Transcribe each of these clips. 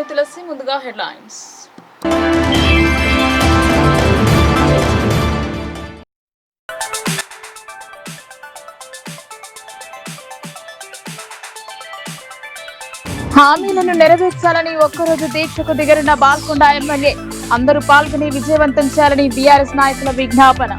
నేను తులసి. ముందుగా హెడ్లైన్స్. హామీలను నెరవేర్చాలని ఒక్కరోజు దీక్షకు దిగరిన బాల్కొండ ఎమ్మెల్యే. అందరూ పాల్గొని విజయవంతం చేయాలని బీఆర్ఎస్ నాయకుల విజ్ఞాపన.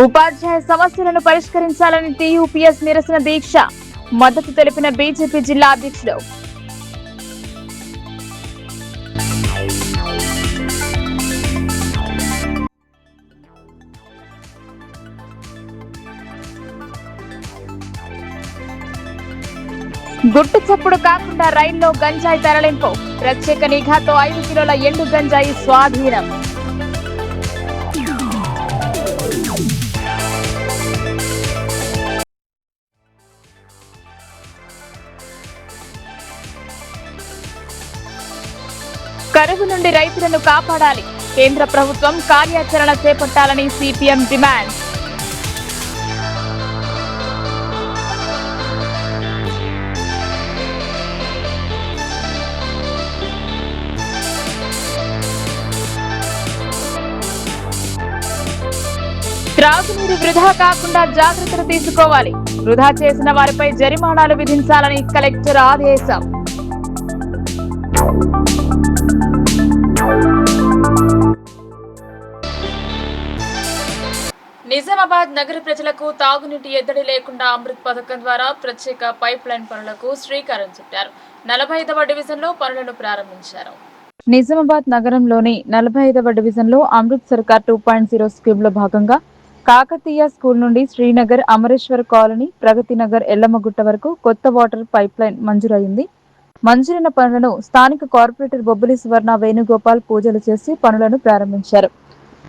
ఉపాధ్యాయ సమస్యలను పరిష్కరించాలని టీయూపీఎస్ నిరసన దీక్ష. మద్దతు తెలిపిన బీజేపీ జిల్లా అధ్యక్షుడు. గుట్టు చప్పుడు కాకుండా రైల్లో గంజాయి తరలింపు. ప్రత్యేక నిఘాతో 5 కిలోల ఎండు గంజాయి స్వాధీనం. కరువు నుండి రైతులను కాపాడాలి. కేంద్ర ప్రభుత్వం కార్యాచరణ చేపట్టాలని సిపిఎం డిమాండ్. త్రాగునీరు వృధా కాకుండా జాగ్రత్తలు తీసుకోవాలి. వృధా చేసిన వారిపై జరిమానాలు విధించాలని కలెక్టర్ ఆదేశం. నిజామాబాద్ నగర ప్రజలకు తాగునీటి ఎద్దడి లేకుండా అమృత్ పథకం ద్వారా ప్రత్యేక పైప్ లైన్ పనులకు శ్రీకారం చుట్టారు. 45వ డివిజన్లో పనులను ప్రారంభించారు. నిజామాబాద్ నగరంలోని 45వ డివిజన్లో అమృత్ సర్కార్ 2.0 స్కీమ్లో భాగంగా కాకతీయ స్కూల్ నుండి శ్రీనగర్, అమరేశ్వర్ కాలనీ, ప్రగతి నగర్, ఎల్లమ్మగుట్ట వరకు కొత్త వాటర్ పైప్ లైన్ మంజూరైంది. మంజూరైన పనులను స్థానిక కార్పొరేటర్ బొబ్బిలి సువర్ణ వేణుగోపాల్ పూజలు చేసి పనులను ప్రారంభించారు.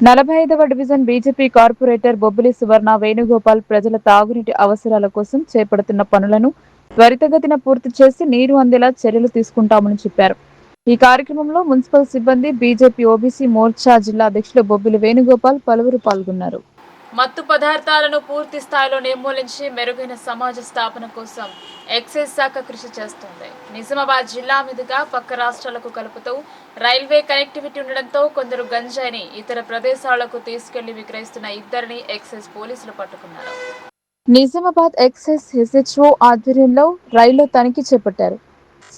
45వ డివిజన్ బీజేపీ కార్పొరేటర్ బొబ్బిలి సువర్ణ వేణుగోపాల్ ప్రజల తాగునీటి అవసరాల కోసం చేపడుతున్న పనులను త్వరితగతిన పూర్తి చేసి నీరు అందేలా చర్యలు తీసుకుంటామని చెప్పారు. ఈ కార్యక్రమంలో మున్సిపల్ సిబ్బంది, బీజేపీ ఓబీసీ మోర్చా జిల్లా అధ్యక్షులు బొబ్బిలి వేణుగోపాల్ పలువురు పాల్గొన్నారు. మత్తు పదార్థాలను పూర్తి స్థాయిలో నిర్మూలించి మెరుగైన సమాజ స్థాపన కోసం ఎక్సైజ్ శాఖ కృషి చేస్తోంది. నిజామాబాద్ జిల్లా మీదుగా పక్క రాష్ట్రాలకు కలుపుతూ రైల్వే కనెక్టివిటీ ఉండడంతో కొందరు గంజాయిని ఇతర ప్రదేశాలకు తీసుకెళ్లి విక్రయిస్తున్న 2 ఎక్సైజ్ పోలీసులు పట్టుకున్నారు. నిజామాబాద్ ఎక్సైజ్ ఎస్హెచ్ఓ ఆధ్వర్యంలో రైల్లో తనిఖీ చేపట్టారు.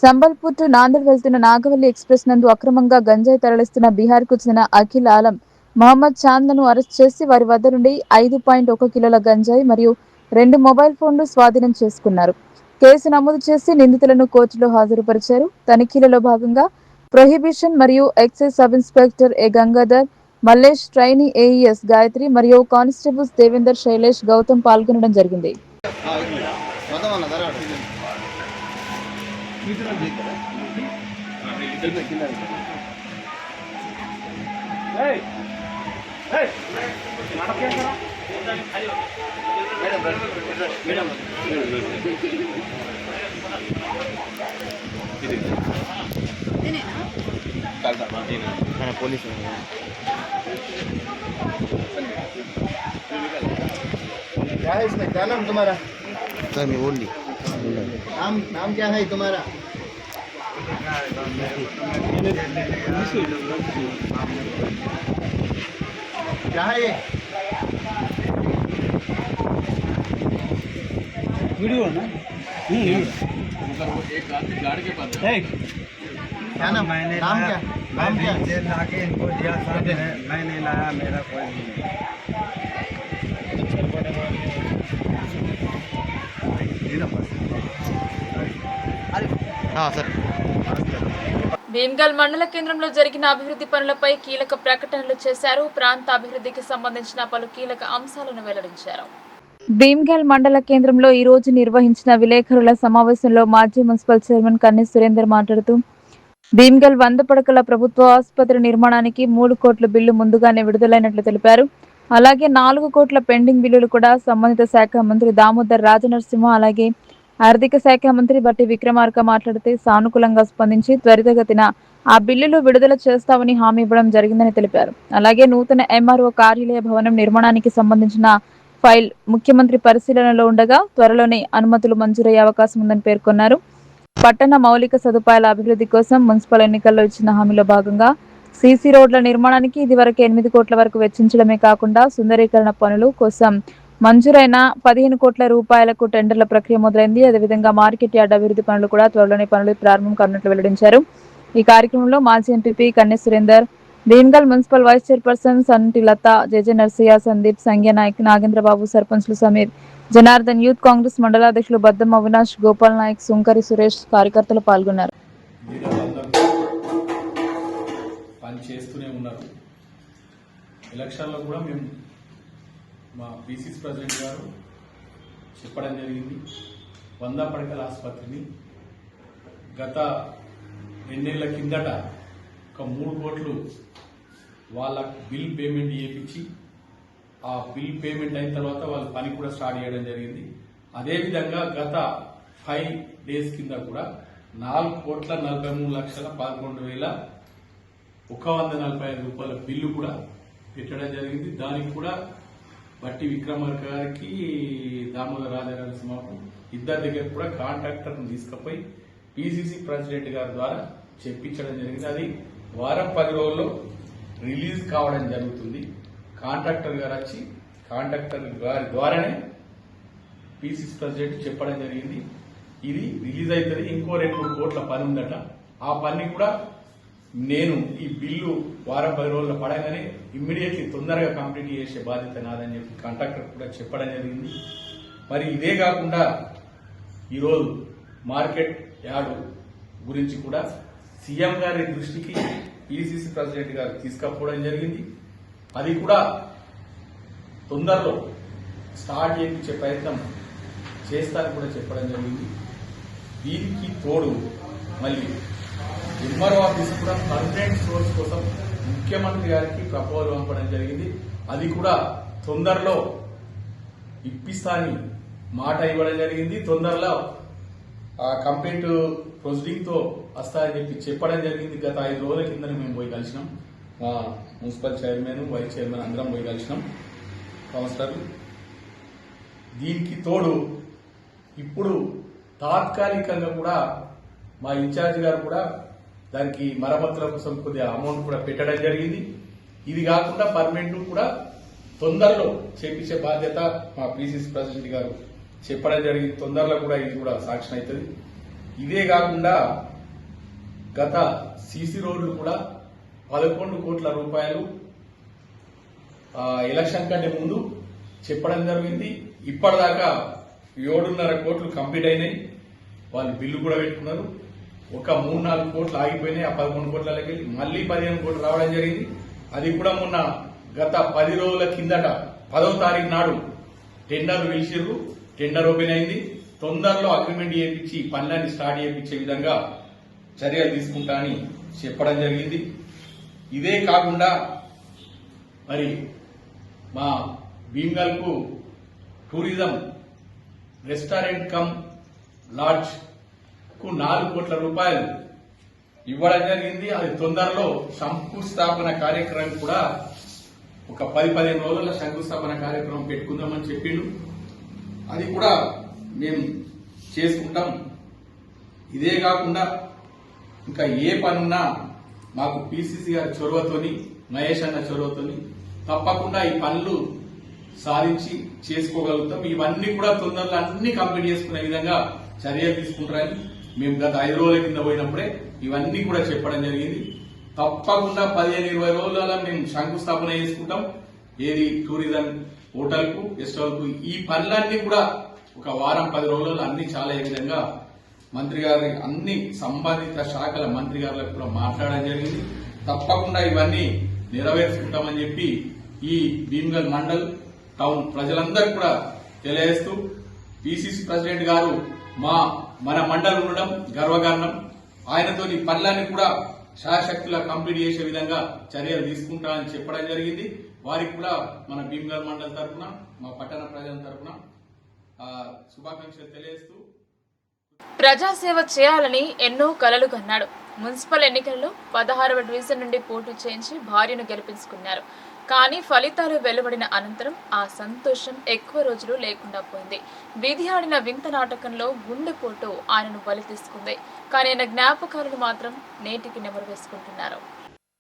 సంబల్పూర్ టు నాందేడ్ వెళ్తున్న నాగవల్లి ఎక్స్ప్రెస్ నందు అక్రమంగా గంజాయి తరలిస్తున్న బీహార్కు చెందిన అఖిల్ ఆలం, మహమ్మద్ చాంద్లను అరెస్ట్ చేసి వారి వద్ద నుండి 5.1 కిలోల గంజాయి మరియు 2 మొబైల్ ఫోన్లు స్వాధీనం చేసుకున్నారు. కేసు నమోదు చేసి నిందితులను కోర్టులో హాజరుపరిచారు. తనిఖీలలో భాగంగా ప్రొహిబిషన్ మరియు ఎక్సైజ్ సబ్ ఇన్స్పెక్టర్ ఏ గంగాధర్, మల్లేష్, ట్రైనీ ఏఈఎస్ గాయత్రి మరియు కానిస్టేబుల్స్ దేవేందర్, శైలేష్, గౌతమ్ పాల్గొనడం జరిగింది. पुलिस क्या है इसमें? क्या नाम तुम्हारा? सर मैं ओनली नाम क्या है तुम्हारा? क्या है ये? वीडियो ना? एक गाड़ी के पास क्या नाम? नाम क्या? नाम क्या? जेल लाके इनको दिया साथ है, मैं नहीं लाया, मेरा कोई नहीं। हाँ सर. భీమ్గల్ మండల కేంద్రంలో జరిగిన అభివృద్ధి పనులపై కీలక ప్రకటనలు చేశారు. ప్రాంత అభివృద్ధికి సంబంధించిన పలు కీలక అంశాలను వెల్లడించారు. భీమ్గల్ మండల కేంద్రంలో ఈ రోజు నిర్వహించిన విలేకరుల సమావేశంలో మాజీ మున్సిపల్ చైర్మన్ కన్నె సురేందర్ మాట్లాడుతూ భీమ్గల్ 100 పడకల ప్రభుత్వ ఆసుపత్రి నిర్మాణానికి 3 కోట్ల బిల్లు ముందుగానే విడుదలైనట్లు తెలిపారు. అలాగే 4 కోట్ల పెండింగ్ బిల్లులు కూడా సంబంధిత శాఖ మంత్రి దామోదర్ రాజనరసింహ అలాగే ఆర్థిక శాఖ మంత్రి బట్టి విక్రమార్క మాట్లాడితే సానుకూలంగా స్పందించి త్వరితగతిన ఆ బిల్లులు విడుదల చేస్తామని హామీ ఇవ్వడం జరిగిందని తెలిపారు. అలాగే నూతన ఎంఆర్ఓ కార్యాలయ భవనం నిర్మాణానికి సంబంధించిన ఫైల్ ముఖ్యమంత్రి పరిశీలనలో ఉండగా త్వరలోనే అనుమతులు మంజూరయ్యే అవకాశం ఉందని పేర్కొన్నారు. పట్టణ మౌలిక సదుపాయాల అభివృద్ధి కోసం మున్సిపల్ ఎన్నికల్లో ఇచ్చిన హామీలో భాగంగా సీసీ రోడ్ల నిర్మాణానికి ఇదివరకు 8 కోట్ల వరకు వెచ్చించడమే కాకుండా సుందరీకరణ పనులు కోసం మంజూరైన 15 కోట్ల రూపాయలకు టెండర్ల ప్రక్రియ మొదలైంది. అదేవిధంగా మార్కెట్ యార్డ్ అభివృద్ధి పనులు కూడా త్వరలోనే పనులు ప్రారంభం కానున్నట్లు వెల్లడించారు. ఈ కార్యక్రమంలో మాజీ MPP Kanne Surender, Bheemgal municipal vice chairperson Santi Latha, JJ Narsaiah, Sandeep, Sanghya Nayak, Nagendrababu, సర్పంచ్లు సమీర్, జనార్దన్, యూత్ కాంగ్రెస్ మండలాధ్యక్షులు బద్దం అవినాష్, గోపాల్ నాయక్, సుంకరి సురేష్ కార్యకర్తలు పాల్గొన్నారు. పని చేస్తూనే ఉన్నారు. ఎలక్షన్లో కూడా మేము మా పీసీసీ ప్రెసిడెంట్ గారు చెప్పడం జరిగింది. 100 పడకల ఆసుపత్రిని గత 2 నెలల కిందట ఒక 3 కోట్లు వాళ్ళ బిల్ పేమెంట్ చేయించి ఆ బిల్ పేమెంట్ అయిన తర్వాత వాళ్ళ పని కూడా స్టార్ట్ చేయడం జరిగింది. అదేవిధంగా గత 5 డేస్ కింద కూడా 4,43,11,145 రూపాయల బిల్లు కూడా పెట్టడం జరిగింది. దానికి కూడా బట్టి విక్రమార్క గారికి, దామోదర్ రాజనరసింహకు ఇద్దరి దగ్గర కూడా కాంట్రాక్టర్ను తీసుకుపోయి పీసీసీ ప్రెసిడెంట్ గారి ద్వారా చెప్పించడం జరిగింది. అది వారం 10 రోజుల్లో రిలీజ్ కావడం జరుగుతుంది. కాంట్రాక్టర్ గారు వచ్చి కాంట్రాక్టర్ గారి ద్వారానే పీసీసీ ప్రెసిడెంట్ చెప్పడం జరిగింది. ఇది రిలీజ్ అవుతుంది. ఇంకో 2-3 కోట్ల పని ఉందట. ఆ పని కూడా నేను ఈ బిల్లు వారం 10 రోజుల్లో పడగానే ఇమ్మీడియట్లీ తొందరగా కంప్లీట్ చేసే బాధ్యత నాదని చెప్పి కాంట్రాక్టర్ కూడా చెప్పడం జరిగింది. మరి ఇదే కాకుండా ఈరోజు మార్కెట్ యార్డు గురించి కూడా సీఎం గారి దృష్టికి పీసీసీ ప్రెసిడెంట్ గారు తీసుకపోవడం జరిగింది. అది కూడా తొందరలో స్టార్ట్ చేయించే ప్రయత్నం చేస్తారని కూడా చెప్పడం జరిగింది. దీనికి తోడు మళ్ళీ ఎంఆర్ఓ ఆఫీస్ కూడా పర్మనెంట్ సోర్స్ కోసం ముఖ్యమంత్రి గారికి ప్రపోజల్ పంపడం జరిగింది. అది కూడా తొందరలో ఇప్పిస్తాని మాట ఇవ్వడం జరిగింది. తొందరలో కంప్లీట్ ప్రొసీడింగ్ తో వస్తాయని చెప్పి చెప్పడం జరిగింది. గత 5 రోజుల కింద మేము పోయి కలిసినాం. మా మున్సిపల్ చైర్మన్, వైస్ చైర్మన్ అందరం పోయి కలిసినాం కౌన్సిలర్లు. దీనికి తోడు ఇప్పుడు తాత్కాలికంగా కూడా మా ఇన్ఛార్జ్ గారు కూడా దానికి మరమ్మతుల కోసం కొద్దిగా అమౌంట్ కూడా పెట్టడం జరిగింది. ఇది కాకుండా పర్మనెంట్ కూడా తొందరలో చేపించే బాధ్యత మా పీసీసీ ప్రెసిడెంట్ గారు చెప్పడం జరిగింది. తొందరలో కూడా ఇది కూడా సాక్ష్యం అవుతుంది. ఇదే కాకుండా గత సీసీ రోడ్లు కూడా 11 కోట్ల రూపాయలు ఎలక్షన్ కంటే ముందు చెప్పడం జరిగింది. ఇప్పటిదాకా 7.5 కోట్లు కంప్లీట్ అయినాయి. వాళ్ళు బిల్లు కూడా పెట్టుకున్నారు. ఒక 3-4 కోట్లు ఆగిపోయినాయి. ఆ 11 కోట్లకి మళ్లీ 15 కోట్లు రావడం జరిగింది. అది కూడా మొన్న గత 10 రోజుల కిందట 10వ తారీఖు నాడు టెండర్ పిలిచిర్రు. టెండర్ ఓపెన్ అయింది. తొందరలో అగ్రిమెంట్ చేయించి పనులన్నీ స్టార్ట్ చేయించే విధంగా చర్యలు తీసుకుంటా అని చెప్పడం జరిగింది. ఇదే కాకుండా మరి మా భీమ్గల్ కు టూరిజం రెస్టారెంట్ కమ్ లాడ్జ్ కు 4 కోట్ల రూపాయలు ఇవ్వడం జరిగింది. అది తొందరలో శంకుస్థాపన కార్యక్రమం కూడా ఒక 10-15 రోజుల్లో శంకుస్థాపన కార్యక్రమం పెట్టుకుందామని చెప్పిండు. అది కూడా మేము చేసుకుంటాం. ఇదే కాకుండా ఇంకా ఏ పనున్నా మాకు పీసీసీ గారి చొరవతోని, మహేష్ అన్న చొరవతోని తప్పకుండా ఈ పనులు సాధించి చేసుకోగలుగుతాం. ఇవన్నీ కూడా తొందరలో అన్ని కంప్లీట్ చేసుకునే విధంగా చర్యలు తీసుకుంటారని మేము గత 5 రోజుల కింద పోయినప్పుడే ఇవన్నీ కూడా చెప్పడం జరిగింది. తప్పకుండా 15-20 రోజులలో మేము శంకుస్థాపన చేసుకుంటాం. ఏది టూరిజం హోటల్ కు, గెస్ట్ హౌస్ కు. ఈ పనులన్నీ కూడా ఒక వారం 10 రోజులలో అన్ని చాలా ఏ విధంగా మంత్రి గారి అన్ని సంబంధిత శాఖల మంత్రి గారులకు కూడా మాట్లాడడం జరిగింది. తప్పకుండా ఇవన్నీ నెరవేర్చుకుంటామని చెప్పి ఈ భీమ్గల్ మండల్ టౌన్ ప్రజలందరూ కూడా తెలియజేస్తూ పీసీసీ ప్రెసిడెంట్ గారు మన మండల్ ఉండడం గర్వకారణం. ఆయనతోని పనులన్నీ కూడా శాయశక్తులా కంప్లీట్ చేసే విధంగా చర్యలు తీసుకుంటామని చెప్పడం జరిగింది. వారికి కూడా మన భీమ్గల్ మండల్ తరఫున, మా పట్టణ ప్రజల తరఫున శుభాకాంక్షలు తెలియజేస్తూ ప్రజాసేవ చేయాలని ఎన్నో కలలు కన్నాడు. మున్సిపల్ ఎన్నికల్లో 16వ డివిజన్ నుండి పోటీ చేయించి భార్యను గెలిపించుకున్నారు. కానీ ఫలితాలు వెలువడిన అనంతరం ఆ సంతోషం ఎక్కువ రోజులు లేకుండా పోయింది. విధి ఆడిన వింత నాటకంలో గుండెపోటు ఆయనను బలి తీసుకుంది. కానీ ఆయన జ్ఞాపకాలను మాత్రం నేటికి నెమరు వేసుకుంటున్నారు.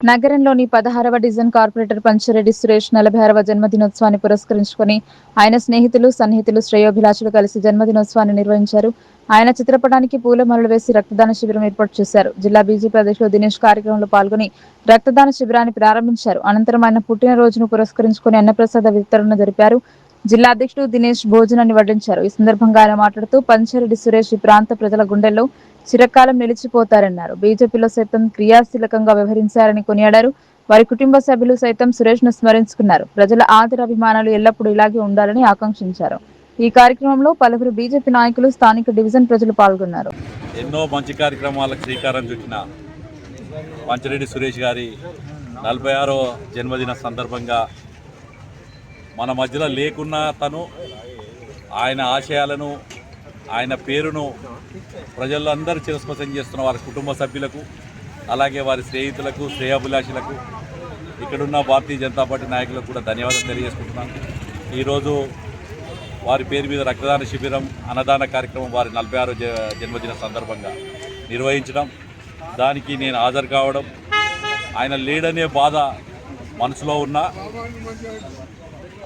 నగరంలోని 16వ డివిజన్ కార్పొరేటర్ పంచారెడ్డి సురేష్ 46వ జన్మదినోత్సవాన్ని పురస్కరించుకుని ఆయన స్నేహితులు, సన్నిహితులు, శ్రేయోభిలాషులు కలిసి జన్మదినోత్సవాన్ని నిర్వహించారు. ఆయన చిత్రపటానికి పూలమాలలు వేసి రక్తదాన శిబిరం ఏర్పాటు చేశారు. జిల్లా బీజేపీ అధ్యక్షుడు దినేష్ కార్యక్రమంలో పాల్గొని రక్తదాన శిబిరాన్ని ప్రారంభించారు. అనంతరం ఆయన పుట్టినరోజును పురస్కరించుకుని అన్నప్రసాద వితరణ జరిపారు. జిల్లా అధ్యక్షుడు దినేష్ భోజనాన్ని వడ్డించారు. ఈ సందర్భంగా ఆయన మాట్లాడుతూ పంచారెడ్డి సురేష్ ఈ ప్రాంత ప్రజల గుండెల్లో చిరకాలం నిలిచిపోతారన్నారు. బీజేపీలో సైతం క్రియాశీలకంగా వ్యవహరించారని కొనియాడారు. వారి కుటుంబ సభ్యులు సైతం సురేష్ ను స్మరించుకున్నారు. ప్రజల ఆదరాభిమానాలు ఎల్లప్పుడూ ఇలాగే ఉండాలని ఆకాంక్షించారు. ఈ కార్యక్రమంలో పలువురు బీజేపీ నాయకులు, స్థానిక డివిజన్ ప్రజలు పాల్గొన్నారు. ఎన్నో మంచి కార్యక్రమాలకు శ్రీకారం చుట్టిన పంచారెడ్డి సురేష్ గారి 46వ జన్మదిన సందర్భంగా మన మధ్యలో లేకున్న తను ఆయన ఆశయాలను, ఆయన పేరును ప్రజలందరూ చిరస్మరణ చేస్తున్న వారి కుటుంబ సభ్యులకు, అలాగే వారి స్నేహితులకు, శ్రేయాభిలాషులకు, ఇక్కడున్న భారతీయ జనతా పార్టీ నాయకులకు కూడా ధన్యవాదాలు తెలియజేసుకుంటున్నాను. ఈరోజు వారి పేరు మీద రక్తదాన శిబిరం, అన్నదాన కార్యక్రమం వారి 46వ జన్మదిన సందర్భంగా నిర్వహించడం, దానికి నేను హాజరు కావడం, ఆయన లేడనే బాధ మనసులో ఉన్న,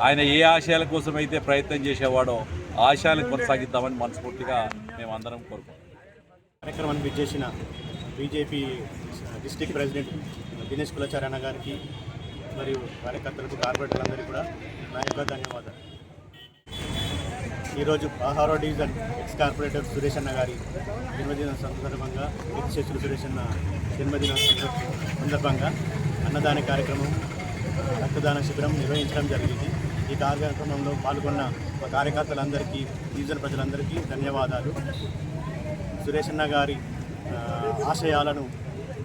ఆయన ఏ ఆశయాల కోసం అయితే ప్రయత్నం చేసేవాడో ఆశయాలను కొనసాగిద్దామని మనస్ఫూర్తిగా మేమందరం కోరుకుంటాం. కార్యక్రమాన్ని విచ్చేసిన BJP district president Dinesh Kulachari అన్న గారికి మరియు కార్యకర్తలకు, కార్పొరేటర్లందరికీ కూడా నా యొక్క ధన్యవాదాలు. ఈరోజు 16వ డివిజన్ ఎక్స్ కార్పొరేటర్ సురేష్ అన్న గారి జన్మదిన సందర్భంగా, శేషులు సురేష్ అన్న జన్మదిన సందర్భంగా అన్నదాన కార్యక్రమం, రక్తదాన శిబిరం నిర్వహించడం జరిగింది. ఈ కార్యక్రమంలో పాల్గొన్న మా కార్యకర్తలందరికీ, డివిజన్ ప్రజలందరికీ ధన్యవాదాలు. సురేష్ అన్న గారి ఆశయాలను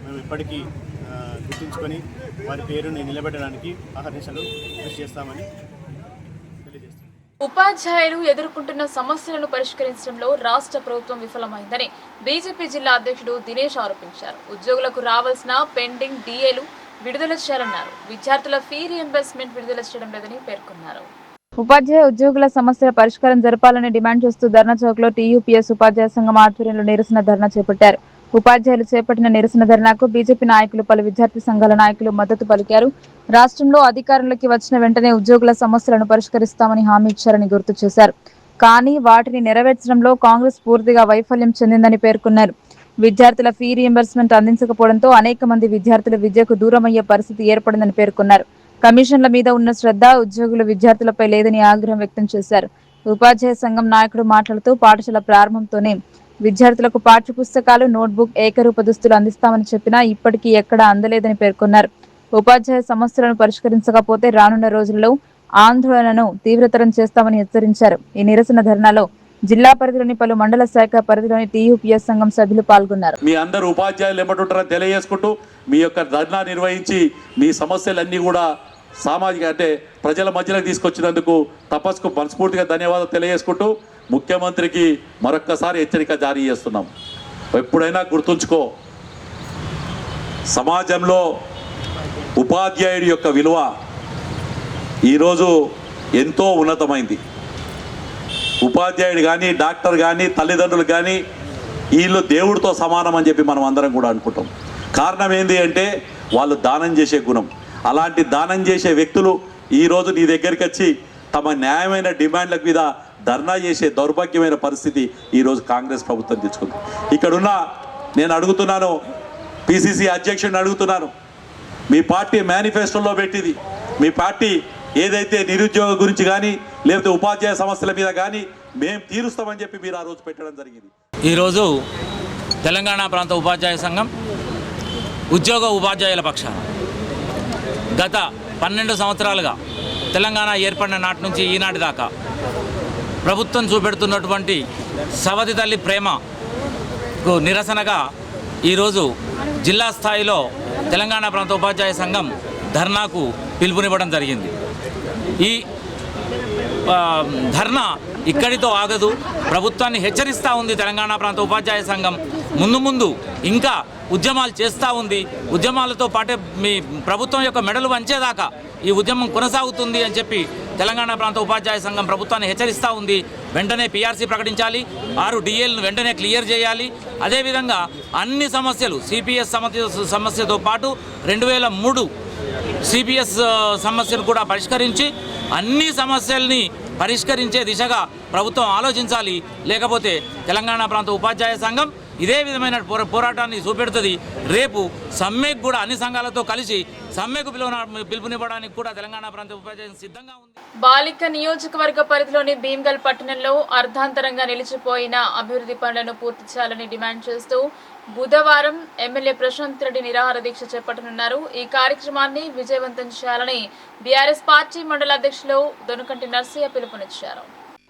మేము ఇప్పటికీ గుర్తుంచుకొని వారి పేరుని నిలబెట్టడానికి అహర్నిశలు కృషి చేస్తామని తెలియజేస్తాం. ఉపాధ్యాయులు ఎదుర్కొంటున్న సమస్యలను పరిష్కరించడంలో రాష్ట్ర ప్రభుత్వం విఫలమైందని బీజేపీ జిల్లా అధ్యక్షుడు దినేష్ ఆరోపించారు. ఉద్యోగులకు రావాల్సిన పెండింగ్ డిఏలు విడుదల చేయాలన్నారు. విద్యార్థుల ఫీ రీయింబర్స్మెంట్ విడుదల చేయడం లేదని పేర్కొన్నారు. ఉపాధ్యాయ ఉద్యోగుల సమస్యల పరిష్కారం జరపాలని డిమాండ్ చేస్తూ ధర్నా చౌక్ లో టీయూపీఎస్ ఉపాధ్యాయ సంఘం ఆధ్వర్యంలో నిరసన ధర్నా చేపట్టారు. ఉపాధ్యాయులు చేపట్టిన నిరసన ధర్నాకు బీజేపీ నాయకులు, పలు విద్యార్థి సంఘాల నాయకులు మద్దతు పలికారు. రాష్ట్రంలో అధికారంలోకి వచ్చిన వెంటనే ఉద్యోగుల సమస్యలను పరిష్కరిస్తామని హామీ ఇచ్చారని గుర్తు చేశారు. కానీ వాటిని నెరవేర్చడంలో కాంగ్రెస్ పూర్తిగా వైఫల్యం చెందిందని పేర్కొన్నారు. విద్యార్థుల ఫీ రీయింబర్స్మెంట్ అందించకపోవడంతో అనేక మంది విద్యార్థులు విద్యకు దూరమయ్యే పరిస్థితి ఏర్పడిందని పేర్కొన్నారు. కమిషన్ల మీద ఉన్న శ్రద్ధ ఉద్యోగులు, విద్యార్థులపై లేదని ఆగ్రహం వ్యక్తం చేశారు. ఉపాధ్యాయ సంఘం నాయకుడు మాట్లాడుతూ పాఠశాల ప్రారంభంతోనే విద్యార్థులకు పాఠ్యపుస్తకాలు, నోట్బుక్, ఏకరూప దుస్తులు అందిస్తామని చెప్పినా ఇప్పటికీ ఎక్కడా అందలేదని పేర్కొన్నారు. ఉపాధ్యాయ సమస్యలను పరిష్కరించకపోతే రానున్న రోజుల్లో ఆందోళనను తీవ్రతరం చేస్తామని హెచ్చరించారు. ఈ నిరసన ధర్నాలో జిల్లా పరిధిలోని పలు మండల శాఖ పరిధిలోని టీయూపీఎస్ సంఘం సభ్యులు పాల్గొన్నారు. మీ అందరూ ఉపాధ్యాయులు ఏమంటుంటారని తెలియజేసుకుంటూ మీ యొక్క ధర్నా నిర్వహించి మీ సమస్యలన్నీ కూడా సామాజిక అంటే ప్రజల మధ్యలోకి తీసుకొచ్చినందుకు తపస్కు మనస్ఫూర్తిగా ధన్యవాదాలు తెలియజేసుకుంటూ ముఖ్యమంత్రికి మరొక్కసారి హెచ్చరిక జారీ చేస్తున్నాం. ఎప్పుడైనా గుర్తుంచుకో, సమాజంలో ఉపాధ్యాయుడి యొక్క విలువ ఈరోజు ఎంతో ఉన్నతమైంది. ఉపాధ్యాయుడు కానీ, డాక్టర్ కానీ, తల్లిదండ్రులు కానీ వీళ్ళు దేవుడితో సమానం అని చెప్పి మనం అందరం కూడా అనుకుంటాం. కారణం ఏంటి అంటే వాళ్ళు దానం చేసే గుణం. అలాంటి దానం చేసే వ్యక్తులు ఈరోజు నీ దగ్గరికి వచ్చి తమ న్యాయమైన డిమాండ్ల మీద ధర్నా చేసే దౌర్భాగ్యమైన పరిస్థితి ఈరోజు కాంగ్రెస్ ప్రభుత్వం తెచ్చుకుంది. ఇక్కడున్న నేను అడుగుతున్నాను, పిసిసి అధ్యక్షుడిని అడుగుతున్నాను, మీ పార్టీ మేనిఫెస్టోలో పెట్టింది, మీ పార్టీ ఏదైతే నిరుద్యోగ గురించి కానీ లేకపోతే ఉపాధ్యాయ సమస్యల మీద కానీ మేము తీరుస్తామని చెప్పి మీరు ఆ రోజు పెట్టడం జరిగింది. ఈరోజు తెలంగాణ ప్రాంత ఉపాధ్యాయ సంఘం ఉద్యోగ ఉపాధ్యాయుల పక్షాన గత 12 సంవత్సరాలుగా తెలంగాణ ఏర్పడిన నాటి నుంచి ఈనాటి దాకా ప్రభుత్వం చూపెడుతున్నటువంటి సవతి తల్లి ప్రేమకు నిరసనగా ఈరోజు జిల్లా స్థాయిలో తెలంగాణ ప్రాంత ఉపాధ్యాయ సంఘం ధర్నాకు పిలుపునివ్వడం జరిగింది. ఈ ధర్నా ఇక్కడితో ఆగదు. ప్రభుత్వాన్ని హెచ్చరిస్తూ ఉంది తెలంగాణ ప్రాంత ఉపాధ్యాయ సంఘం. ముందు ఇంకా ఉద్యమాలు చేస్తూ ఉంది. ఉద్యమాలతో పాటే మీ ప్రభుత్వం యొక్క మెడలు వంచేదాకా ఈ ఉద్యమం కొనసాగుతుంది అని చెప్పి తెలంగాణ ప్రాంత ఉపాధ్యాయ సంఘం ప్రభుత్వాన్ని హెచ్చరిస్తూ ఉంది. వెంటనే పీఆర్సీ ప్రకటించాలి, 6 DAలను వెంటనే క్లియర్ చేయాలి. అదేవిధంగా అన్ని సమస్యలు సిపిఎస్ సమస్యతో పాటు 2003 సిపిఎస్ సమస్యను కూడా పరిష్కరించి అన్ని సమస్యల్ని పరిష్కరించే దిశగా ప్రభుత్వం ఆలోచించాలి. లేకపోతే తెలంగాణ ప్రాంత ఉపాధ్యాయ సంఘం ఇదే విధమైన పోరాటాన్ని చూపెడుతుంది. రేపు సమ్మెకు కూడా అన్ని సంఘాలతో కలిసి సమ్మెకు పిలుపునివ్వడానికి కూడా తెలంగాణ ప్రాంత ఉపాధ్యాయ సిద్ధంగా ఉంది. బాలిక నియోజకవర్గ పరిధిలోని భీమ్గల్ పట్టణంలో అర్ధాంతరంగా నిలిచిపోయిన అభివృద్ధి పనులను పూర్తి చేయాలని డిమాండ్ చేస్తూ బుధవారం ఎమ్మెల్యే ప్రశాంత్ రెడ్డి నిరాహార దీక్ష చేపట్టనున్నారు. ఈ కార్యక్రమాన్ని విజయవంతం చేయాలని బీఆర్ఎస్ పార్టీ మండల అధ్యక్షులు దొనకంటి నర్సయ్య పిలుపునిచ్చారు.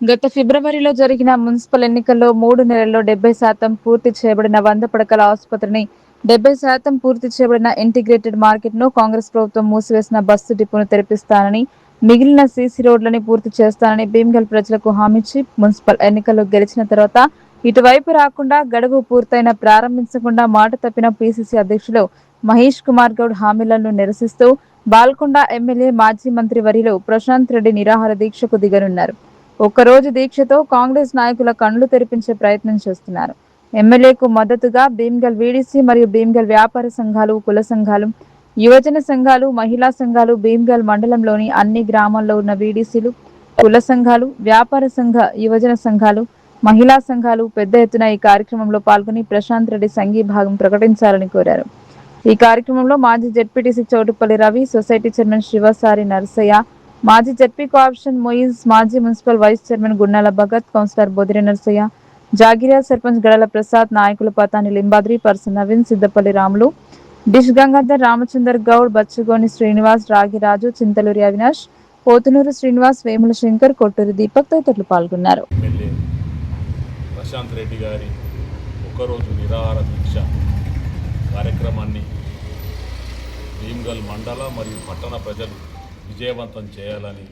గత ఫిబ్రవరిలో జరిగిన మున్సిపల్ ఎన్నికల్లో 3 నెలల్లో 70% పూర్తి చేయబడిన 100 పడకల ఆసుపత్రిని, 70% పూర్తి చేయబడిన ఇంటిగ్రేటెడ్ మార్కెట్ ను, కాంగ్రెస్ ప్రభుత్వం మూసివేసిన బస్సు డిపోను తెరిపిస్తానని, మిగిలిన సీసీ రోడ్లని పూర్తి చేస్తానని భీమ్గల్ ప్రజలకు హామీచ్చి మున్సిపల్ ఎన్నికల్లో గెలిచిన తర్వాత ఇటువైపు రాకుండా, గడువు పూర్తయిన ప్రారంభించకుండా మాట తప్పిన పిసిసి అధ్యక్షులు మహేష్ కుమార్ గౌడ్ హామీలను నిరసిస్తూ బాల్కొండ ఎమ్మెల్యే మాజీ మంత్రి వర్యులు ప్రశాంత్ రెడ్డి నిరాహార దీక్షకు దిగనున్నారు. ఒక్కరోజు దీక్షతో కాంగ్రెస్ నాయకుల కళ్లు తెరిపించే ప్రయత్నం చేస్తున్నారు. ఎమ్మెల్యేకు మద్దతుగా భీమ్గల్ వీడీసీ మరియు భీమ్గల్ వ్యాపార సంఘాలు, కుల సంఘాలు, యువజన సంఘాలు, మహిళా సంఘాలు, భీమ్గల్ మండలంలోని అన్ని గ్రామాల్లో ఉన్న వీడీసీలు, కుల సంఘాలు, వ్యాపార సంఘ, యువజన సంఘాలు, మహిళా సంఘాలు పెద్ద ఎత్తున ఈ కార్యక్రమంలో పాల్గొని ప్రశాంత్ రెడ్డి సంఘీభాగం ప్రకటించాలని కోరారు. ఈ కార్యక్రమంలో మాజీ ZPTC Choutupalli Ravi, society chairman Shivasari Narasaiah, మాజీ జెడ్పీ కోఆప్షన్ మొయిజ్, మాజీ municipal vice chairman Gunnala Bhagat, councillor Bodiri Narasaiah, Jagiriya sarpanch Gadala Prasad, నాయకులు పతాని లింబాద్రి, పర్సన్ నవీన్, సిద్దపల్లి రాములు, డిష్ గంగాధర్, రామచందర్ గౌడ్, బచ్చగోని శ్రీనివాస్, రాగిరాజు, చింతలూరి అవినాష్, పోతునూరు శ్రీనివాస్, వేముల శంకర్, కొట్టూరి దీపక్ తదితరులు పాల్గొన్నారు. ప్రశాంత్ రెడ్డి గారి ఒకరోజు నిరాహార దీక్ష కార్యక్రమాన్ని భీమ్గల్ మండల మరియు పట్టణ ప్రజలు విజయవంతం చేయాలని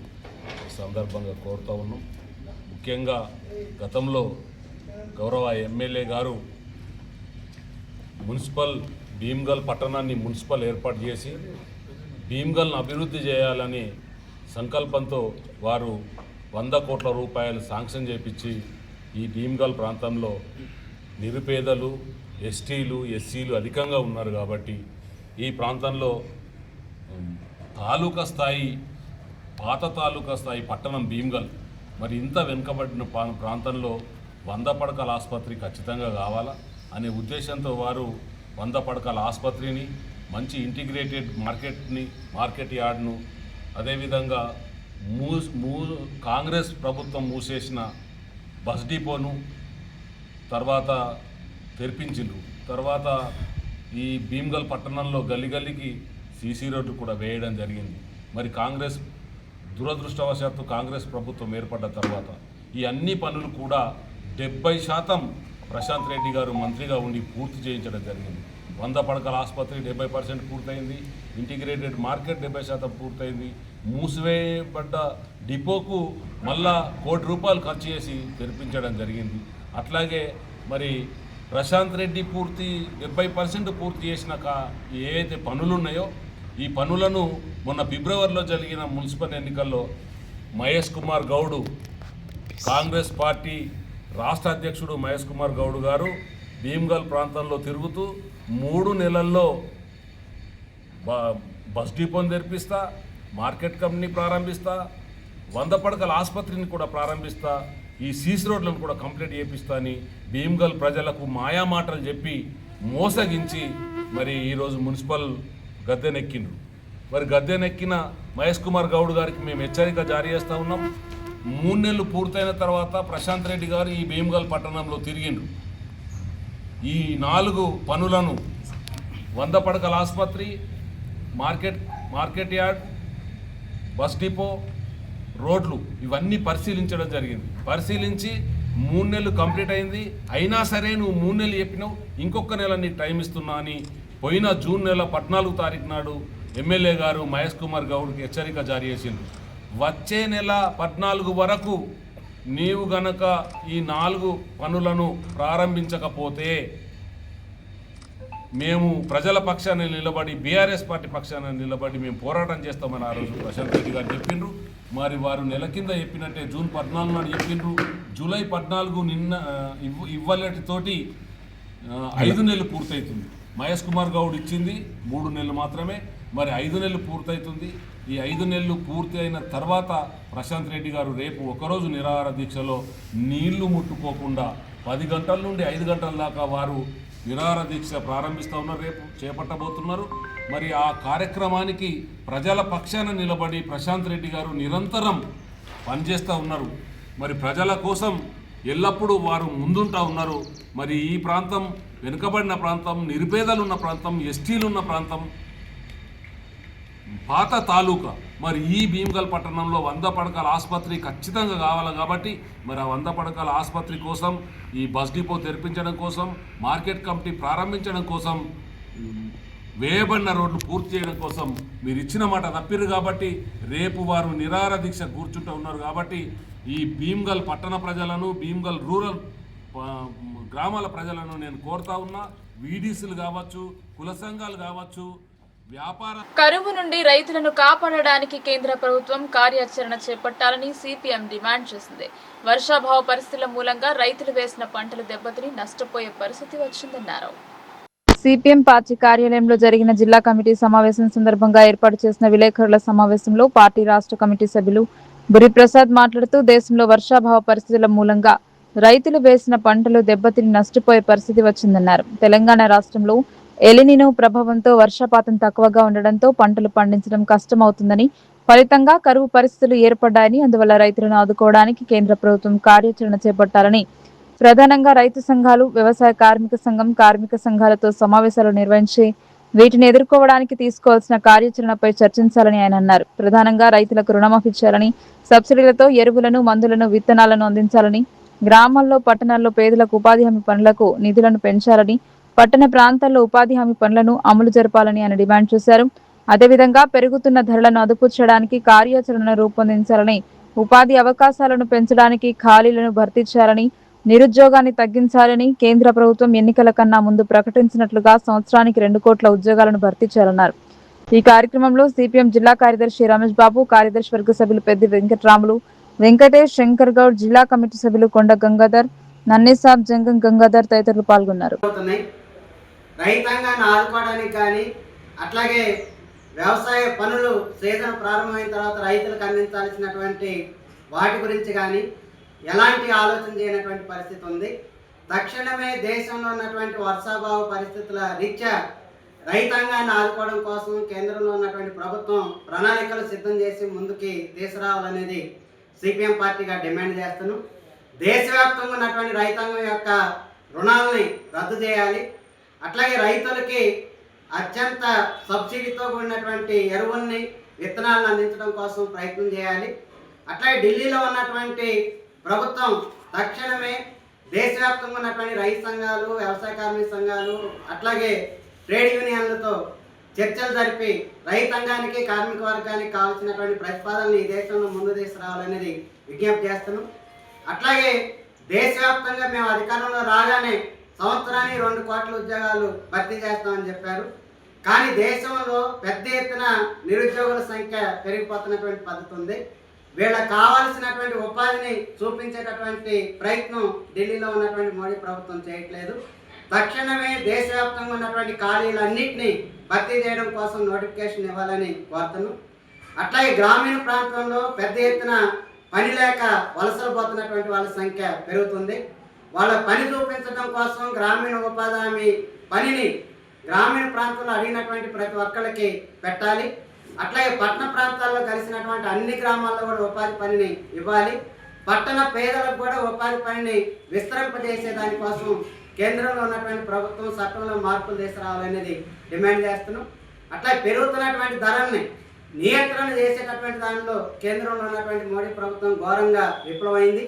ఈ సందర్భంగా కోరుతూ ఉన్నాం. ముఖ్యంగా గతంలో గౌరవ ఎమ్మెల్యే గారు భీమ్గల్ పట్టణాన్ని మున్సిపల్ ఏర్పాటు చేసి భీమ్గల్ను అభివృద్ధి చేయాలని సంకల్పంతో వారు 100 కోట్ల రూపాయలు శాంక్షన్ చేపించి ఈ భీమ్గల్ ప్రాంతంలో నిరుపేదలు, ఎస్టీలు, ఎస్సీలు అధికంగా ఉన్నారు కాబట్టి ఈ ప్రాంతంలో తాలూకా స్థాయి, పాత తాలూకా స్థాయి పట్టణం భీమ్గల్ మరి ఇంత వెనుకబడిన ప్రాంతంలో 100 పడకల ఆసుపత్రి ఖచ్చితంగా కావాలా అనే ఉద్దేశంతో వారు 100 పడకల ఆసుపత్రిని, మంచి ఇంటిగ్రేటెడ్ మార్కెట్ యార్డ్ను, అదేవిధంగా కాంగ్రెస్ ప్రభుత్వం మూసేసిన బస్ డిపోను తర్వాత తెరిపించిండ్రు. తర్వాత ఈ భీమ్గల్ పట్టణంలో గల్లికి సీసీ రోడ్డు కూడా వేయడం జరిగింది. మరి దురదృష్టవశాత్తు కాంగ్రెస్ ప్రభుత్వం ఏర్పడ్డ తర్వాత ఈ అన్ని పనులు కూడా 70% ప్రశాంత్ రెడ్డి గారు మంత్రిగా ఉండి పూర్తి చేయించడం జరిగింది. 100 పడకల ఆసుపత్రి 70% పూర్తయింది, ఇంటిగ్రేటెడ్ మార్కెట్ 70% పూర్తయింది, మూసివేయబడ్డ డిపోకు మళ్ళా ₹1 కోటి ఖర్చు చేసి తెరిపించడం జరిగింది. అట్లాగే మరి ప్రశాంత్ రెడ్డి 70% పూర్తి చేసిన ఏవైతే పనులు ఉన్నాయో ఈ పనులను మొన్న ఫిబ్రవరిలో జరిగిన మున్సిపల్ ఎన్నికల్లో మహేష్ కుమార్ గౌడ్, కాంగ్రెస్ పార్టీ రాష్ట్ర అధ్యక్షుడు మహేష్ కుమార్ గౌడ్ గారు భీమ్గల్ ప్రాంతంలో తిరుగుతూ 3 నెలల్లో బస్ డిపోని తెరిపిస్తా, మార్కెట్ కంపెనీ ప్రారంభిస్తా, 100 పడకల ఆసుపత్రిని కూడా ప్రారంభిస్తా, ఈ సీసీ రోడ్లను కూడా కంప్లీట్ చేపిస్తా అని భీమ్గల్ ప్రజలకు మాయామాటలు చెప్పి మోసగించి మరి ఈరోజు మున్సిపల్ గద్దెనెక్కిండ్రు. మరి గద్దెనెక్కిన మహేష్ కుమార్ గౌడ్ గారికి మేము హెచ్చరిక జారీ చేస్తూ ఉన్నాం. 3 నెలలు పూర్తయిన తర్వాత ప్రశాంత్ రెడ్డి గారు ఈ భీమ్గల్ పట్టణంలో తిరిగిండ్రు. ఈ 4 పనులను 100 పడకల ఆసుపత్రి, మార్కెట్ యార్డ్, బస్ డిపో, రోడ్లు ఇవన్నీ పరిశీలించడం జరిగింది. పరిశీలించి 3 నెలలు కంప్లీట్ అయింది. అయినా సరే నువ్వు 3 నెలలు చెప్పినావు, ఇంకొక నెల నీకు టైం ఇస్తున్నా అని పోయిన జూన్ నెల 14 తారీఖు నాడు ఎమ్మెల్యే గారు మహేష్ కుమార్ గౌడ్కి హెచ్చరిక జారీ చేసింది. వచ్చే నెల 14 వరకు నీవు గనక ఈ 4 పనులను ప్రారంభించకపోతే మేము ప్రజల పక్షాన నిలబడి బీఆర్ఎస్ పార్టీ పక్షాన నిలబడి మేము పోరాటం చేస్తామని ఆ రోజు ప్రశాంత్ రెడ్డి గారు చెప్పిండ్రు. మరి వారు నెల కింద చెప్పినట్టే జూన్ 14 నాడు చెప్పిండ్రు. జూలై 14 నిన్న ఇవ్వలటితోటి 5 నెలలు పూర్తవుతుంది. మహేష్ కుమార్ గౌడ్ ఇచ్చింది 3 నెలలు మాత్రమే. మరి 5 నెలలు పూర్తవుతుంది. ఈ 5 నెలలు పూర్తి అయిన తర్వాత ప్రశాంత్ రెడ్డి గారు రేపు ఒకరోజు నిరాహార దీక్షలో నీళ్లు ముట్టుకోకుండా 10 గంటల నుండి 5 గంటల దాకా వారు నిరాహార దీక్ష ప్రారంభిస్తూ ఉన్నారు, రేపు చేపట్టబోతున్నారు. మరి ఆ కార్యక్రమానికి ప్రజల పక్షాన నిలబడి ప్రశాంత్ రెడ్డి గారు నిరంతరం పనిచేస్తూ ఉన్నారు. మరి ప్రజల కోసం ఎల్లప్పుడూ వారు ముందుంటూ ఉన్నారు. మరి ఈ ప్రాంతం వెనుకబడిన ప్రాంతం, నిరుపేదలు ఉన్న ప్రాంతం, ఎస్టీలు ఉన్న ప్రాంతం, పాత తాలూకా. మరి ఈ భీమ్గల్ పట్టణంలో 100 పడకల ఆసుపత్రి ఖచ్చితంగా కావాలి కాబట్టి మరి ఆ 100 పడకల ఆసుపత్రి కోసం, ఈ బస్ డిపో తెరిపించడం కోసం, మార్కెట్ కమిటీ ప్రారంభించడం కోసం, వేయబడిన రోడ్లు పూర్తి చేయడం కోసం మీరు ఇచ్చిన మాట తప్పిరు కాబట్టి రేపు వారు నిరాహార దీక్ష కూర్చుంటూ ఉన్నారు. కాబట్టి ఈ భీమ్గల్ పట్టణ ప్రజలను, భీమ్గల్ రూరల్ గ్రామాల ప్రజలను నేను కోరుతా ఉన్నా. వీడీసీలు కావచ్చు, కుల సంఘాలు కావచ్చు, కరువు నుండి రైతులను కాపాడడానికి కేంద్ర ప్రభుత్వం కార్యాచరణ చేపట్టాలని సిపిఎం డిమాండ్ చేసింది. వర్షాభావ పరిస్థితుల మూలంగా రైతులు వేసిన పంటలు దెబ్బతిని నష్టపోయే పరిస్థితి వచ్చిందన్నారు. సిపిఎం పార్టీ కార్యాలయంలో జరిగిన జిల్లా కమిటీ సమావేశం సందర్భంగా ఏర్పాటు చేసిన విలేకరుల సమావేశంలో పార్టీ రాష్ట్ర కమిటీ సభ్యులు బురి ప్రసాద్ మాట్లాడుతూ దేశంలో వర్షాభావ పరిస్థితుల మూలంగా రైతులు వేసిన పంటలు దెబ్బతిని నష్టపోయే పరిస్థితి వచ్చిందన్నారు. తెలంగాణ రాష్ట్రంలో ఎలినినో ప్రభావంతో వర్షపాతం తక్కువగా ఉండడంతో పంటలు పండించడం కష్టమవుతుందని, ఫలితంగా కరువు పరిస్థితులు ఏర్పడ్డాయని, అందువల్ల రైతులను ఆదుకోవడానికి కేంద్ర ప్రభుత్వం కార్యాచరణ చేపట్టాలని ప్రధానంగా రైతు సంఘాలు, వ్యవసాయ కార్మిక సంఘం, కార్మిక సంఘాలతో సమావేశాలు నిర్వహించి వీటిని ఎదుర్కోవడానికి తీసుకోవాల్సిన కార్యాచరణపై చర్చించాలని ఆయన అన్నారు. ప్రధానంగా రైతులకు రుణమాఫీ చేయాలని, సబ్సిడీలతో ఎరువులను, మందులను, విత్తనాలను అందించాలని, గ్రామాల్లో, పట్టణాల్లో పేదలకు ఉపాధి హామీ పనులకు నిధులను పెంచాలని, పట్టణ ప్రాంతాల్లో ఉపాధి హామీ పనులను అమలు జరపాలని ఆయన డిమాండ్ చేశారు. అదేవిధంగా పెరుగుతున్న ధరలను అదుపు చేయడానికి కార్యాచరణను రూపొందించాలని, ఉపాధి అవకాశాలను పెంచడానికి ఖాళీలను భర్తీ చేయాలని, నిరుద్యోగాన్ని తగ్గించాలని, కేంద్ర ప్రభుత్వం ఎన్నికల కన్నా ముందు ప్రకటించినట్లుగా సంవత్సరానికి 2 కోట్ల ఉద్యోగాలను భర్తీ చేయాలన్నారు. ఈ కార్యక్రమంలో సిపిఎం జిల్లా కార్యదర్శి రమేష్ బాబు, కార్యదర్శి వర్గ సభ్యులు పెద్ది వెంకటరాములు, వెంకటేష్, శంకర్ గౌడ్, జిల్లా కమిటీ సభ్యులు కొండ గంగాధర్, నన్నేసాబ్, జంగం గంగాధర్ తదితరులు పాల్గొన్నారు. రైతాంగాన్ని ఆదుకోవడానికి కానీ, అట్లాగే వ్యవసాయ పనులు సీజన్ ప్రారంభమైన తర్వాత రైతులకు అందించాల్సినటువంటి వాటి గురించి కానీ ఎలాంటి ఆలోచన చేయనటువంటి పరిస్థితి ఉంది. తక్షణమే దేశంలో ఉన్నటువంటి వర్షాభావ పరిస్థితుల రీత్యా రైతాంగాన్ని ఆదుకోవడం కోసం కేంద్రంలో ఉన్నటువంటి ప్రభుత్వం ప్రణాళికలు సిద్ధం చేసి ముందుకి తీసుకురావాలనేది సిపిఎం పార్టీగా డిమాండ్ చేస్తున్నాం. దేశవ్యాప్తంగా ఉన్నటువంటి రైతాంగం యొక్క రుణాలని రద్దు చేయాలి. అట్లాగే రైతులకి అత్యంత సబ్సిడీతో కూడినటువంటి ఎరువుల్ని, విత్తనాలను అందించడం కోసం ప్రయత్నం చేయాలి. అట్లాగే ఢిల్లీలో ఉన్నటువంటి ప్రభుత్వం తక్షణమే దేశవ్యాప్తంగా ఉన్నటువంటి రైతు సంఘాలు, వ్యవసాయ కార్మిక సంఘాలు, అట్లాగే ట్రేడ్ యూనియన్లతో చర్చలు జరిపి రైతాంగానికి, కార్మిక వర్గానికి కావాల్సినటువంటి ప్రతిపాదనలు ఈ దేశంలో ముందు తీసుకురావాలనేది విజ్ఞప్తి చేస్తున్నాం. అట్లాగే దేశవ్యాప్తంగా మేము అధికారంలో రాగానే సంవత్సరానికి 2 కోట్ల ఉద్యోగాలు భర్తీ చేస్తామని చెప్పారు. కానీ దేశంలో పెద్ద ఎత్తున నిరుద్యోగుల సంఖ్య పెరిగిపోతున్నటువంటి పద్ధతి ఉంది. వీళ్ళకి కావాల్సినటువంటి ఉపాధిని చూపించేటటువంటి ప్రయత్నం ఢిల్లీలో ఉన్నటువంటి మోడీ ప్రభుత్వం చేయట్లేదు. తక్షణమే దేశవ్యాప్తంగా ఉన్నటువంటి ఖాళీలన్నింటినీ భర్తీ చేయడం కోసం నోటిఫికేషన్ ఇవ్వాలని కోరుతున్నాం. అట్లాగే గ్రామీణ ప్రాంతంలో పెద్ద ఎత్తున పని లేక వలసలు పోతున్నటువంటి వాళ్ళ సంఖ్య పెరుగుతుంది. వాళ్ళ పని చూపించడం కోసం గ్రామీణ ఉపాధి హామీ పనిని గ్రామీణ ప్రాంతంలో అడిగినటువంటి ప్రతి ఒక్కరికి పెట్టాలి. అట్లాగే పట్టణ ప్రాంతాల్లో కలిసినటువంటి అన్ని గ్రామాల్లో కూడా ఉపాధి పనిని ఇవ్వాలి. పట్టణ పేదలకు కూడా ఉపాధి పనిని విస్తరింపజేసే దానికోసం కేంద్రంలో ఉన్నటువంటి ప్రభుత్వం చట్టంలో మార్పులు తీసుకురావాలనేది డిమాండ్ చేస్తున్నాం. అట్లా పెరుగుతున్నటువంటి ధరల్ని నియంత్రణ చేసేటటువంటి దానిలో కేంద్రంలో ఉన్నటువంటి మోడీ ప్రభుత్వం ఘోరంగా విఫలమైంది.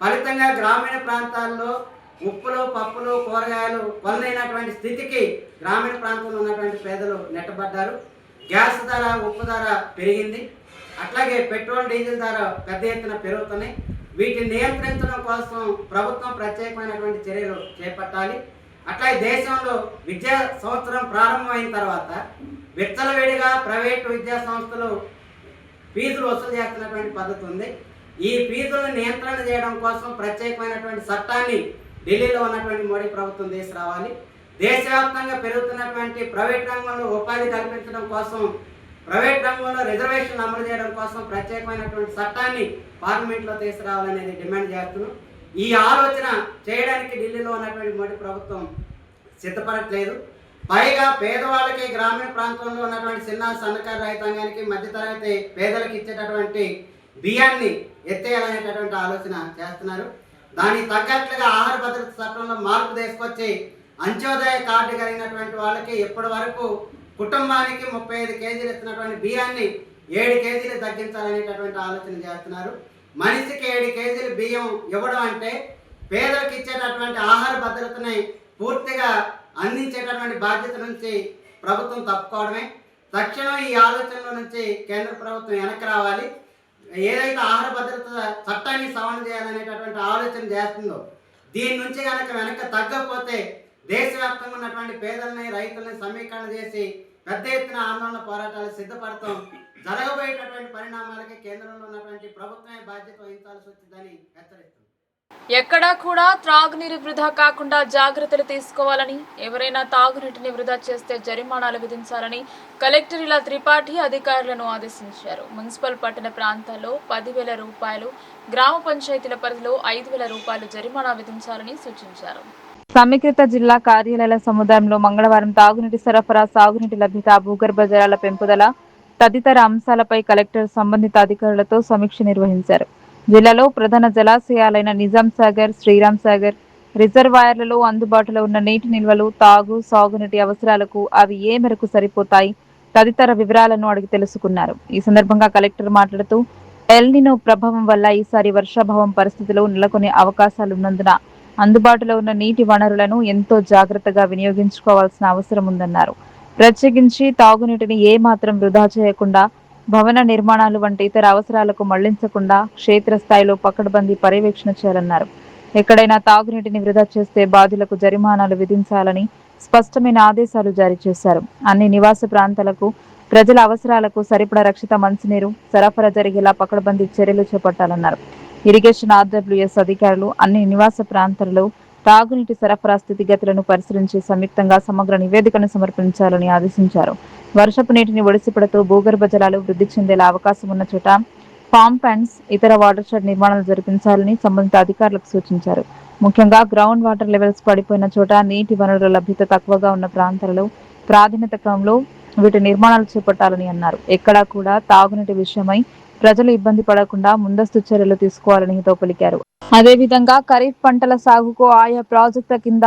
ఫలితంగా గ్రామీణ ప్రాంతాల్లో ఉప్పులు, పప్పులు, కూరగాయలు కొనలేనటువంటి స్థితికి గ్రామీణ ప్రాంతంలో ఉన్నటువంటి పేదలు నెట్టబడ్డారు. గ్యాస్ ధర, ఉప్పు ధర పెరిగింది. అట్లాగే పెట్రోల్, డీజిల్ ధర పెద్ద ఎత్తున పెరుగుతున్నాయి. వీటిని నియంత్రించడం కోసం ప్రభుత్వం ప్రత్యేకమైనటువంటి చర్యలు చేపట్టాలి. అట్లాగే దేశంలో విద్యా సంవత్సరం ప్రారంభమైన తర్వాత విచ్చలవిడిగా ప్రైవేటు విద్యా సంస్థలు ఫీజులు వసూలు చేస్తున్నటువంటి పద్ధతి ఉంది. ఈ ఫీజులను నియంత్రణ చేయడం కోసం ప్రత్యేకమైనటువంటి చట్టాన్ని ఢిల్లీలో ఉన్నటువంటి మోడీ ప్రభుత్వం తీసుకురావాలి. దేశవ్యాప్తంగా పెరుగుతున్నటువంటి ప్రైవేట్ రంగంలో ఉపాధి కల్పించడం కోసం, ప్రైవేట్ రంగంలో రిజర్వేషన్లు అమలు చేయడం కోసం ప్రత్యేకమైనటువంటి చట్టాన్ని పార్లమెంట్లో తీసుకురావాలనేది డిమాండ్ చేస్తున్నాం. ఈ ఆలోచన చేయడానికి ఢిల్లీలో ఉన్నటువంటి మోడీ ప్రభుత్వం సిద్ధపడట్లేదు. పైగా పేదవాళ్ళకి, గ్రామీణ ప్రాంతంలో ఉన్నటువంటి చిన్న సన్నకారు రైతాంగానికి, మధ్యతరగతి పేదలకు ఇచ్చేటటువంటి బియ్యాన్ని ఎత్తేయాలనేటటువంటి ఆలోచన చేస్తున్నారు. దానికి తగ్గట్లుగా ఆహార భద్రత చట్టంలో మార్పు తీసుకొచ్చి అంత్యోదయ కార్డు కలిగినటువంటి వాళ్ళకి ఇప్పటి వరకు కుటుంబానికి 35 కేజీలు ఇస్తున్నటువంటి బియ్యాన్ని 7 కేజీలు తగ్గించాలనేటటువంటి ఆలోచన చేస్తున్నారు. మనిషికి 7 కేజీలు బియ్యం ఇవ్వడం అంటే పేదలకు ఇచ్చేటటువంటి ఆహార భద్రతని పూర్తిగా అందించేటటువంటి బాధ్యత నుంచి ప్రభుత్వం తప్పుకోవడమే. తక్షణం ఈ ఆలోచనల నుంచి కేంద్ర ప్రభుత్వం వెనక్కి రావాలి. ఏదైతే ఆహార భద్రత చట్టాన్ని సవరణ చేయాలనేటటువంటి ఆలోచన చేస్తుందో దీని నుంచి కనుక వెనక్కి తగ్గకపోతే దేశవ్యాప్తంగా ఉన్నటువంటి పేదలని, రైతులని సమీకరణ చేసి పెద్ద ఎత్తున ఆందోళన పోరాటాలు సిద్ధపడతాం. జరగబోయేటటువంటి పరిణామాలకి కేంద్రంలో ఉన్నటువంటి ప్రభుత్వమే బాధ్యత వహించాల్సి వచ్చిందని హెచ్చరిస్తుంది. ఎక్కడా కూడా త్రాగునీరు వృధా కాకుండా జాగ్రత్తలు తీసుకోవాలని, ఎవరైనా తాగునీటిని వృధా చేస్తే జరిమానాలు విధించాలని కలెక్టర్ ఇలా త్రిపాఠి అధికారులను ఆదేశించారు. మున్సిపల్ పట్టణ ప్రాంతాల్లో 10,000 రూపాయలు, గ్రామ పంచాయతీల పరిధిలో 5,000 రూపాయలు జరిమానా విధించాలని సూచించారు. సమీకృత జిల్లా కార్యాలయాల సముదాయంలో మంగళవారం తాగునీటి సరఫరా, సాగునీటి లభ్యత, భూగర్భ జలాల పెంపుదల తదితర అంశాలపై కలెక్టర్ సంబంధిత అధికారులతో సమీక్ష నిర్వహించారు. జిల్లాలో ప్రధాన జలాశయాలైన నిజాం సాగర్, శ్రీరామ్ సాగర్ రిజర్వాయర్లలో అందుబాటులో ఉన్న నీటి నిల్వలు, తాగు, సాగునీటి అవసరాలకు అవి ఏ మేరకు సరిపోతాయి తదితర వివరాలను అడిగి తెలుసుకున్నారు. ఈ సందర్భంగా కలెక్టర్ మాట్లాడుతూ ఎల్నినో ప్రభావం వల్ల ఈసారి వర్షాభావం పరిస్థితులు నెలకొనే అవకాశాలున్నందున అందుబాటులో ఉన్న నీటి వనరులను ఎంతో జాగ్రత్తగా వినియోగించుకోవాల్సిన అవసరం ఉందన్నారు. ప్రత్యేకించి తాగునీటిని ఏ మాత్రం వృధా చేయకుండా, భవన నిర్మాణాలు వంటి ఇతర అవసరాలకు మళ్లించకుండా క్షేత్రస్థాయిలో పకడ్బందీ పర్యవేక్షణ చేయాలన్నారు. ఎక్కడైనా తాగునీటిని వృధా చేస్తే బాధ్యులకు జరిమానాలు విధించాలని స్పష్టమైన ఆదేశాలు జారీ చేశారు. అన్ని నివాస ప్రాంతాలకు ప్రజల అవసరాలకు సరిపడా రక్షిత మంచినీరు సరఫరా జరిగేలా పకడ్బందీ చర్యలు చేపట్టాలన్నారు. ఇరిగేషన్ ఆర్డబ్ల్యూఎస్ అధికారులు అన్ని నివాస ప్రాంతాలలో తాగునీటి సరఫరా స్థితిగతులను పరిశీలించి సంయుక్తంగా సమగ్ర నివేదికను సమర్పించాలని ఆదేశించారు. వర్షపు నీటిని ఒడిసిపడుతూ భూగర్భ జలాలు వృద్ధి చెందేలా అవకాశం ఉన్న చోట పంప్ అండ్స్, ఇతర వాటర్ షెడ్ నిర్మాణాలు జరిపించాలని సంబంధిత అధికారులకు సూచించారు. ముఖ్యంగా గ్రౌండ్ వాటర్ లెవెల్స్ పడిపోయిన చోట, నీటి వనరుల లభ్యత తక్కువగా ఉన్న ప్రాంతాలలో ప్రాధాన్యత క్రమంలో వీటి నిర్మాణాలు చేపట్టాలని అన్నారు. ఎక్కడా కూడా తాగునీటి విషయమై ప్రజలు ఇబ్బంది పడకుండా ముందస్తు చర్యలు తీసుకోవాలని హితవు పలికారు. అదేవిధంగా ఖరీఫ్ పంటల సాగుకు ఆయా ప్రాజెక్టుల కింద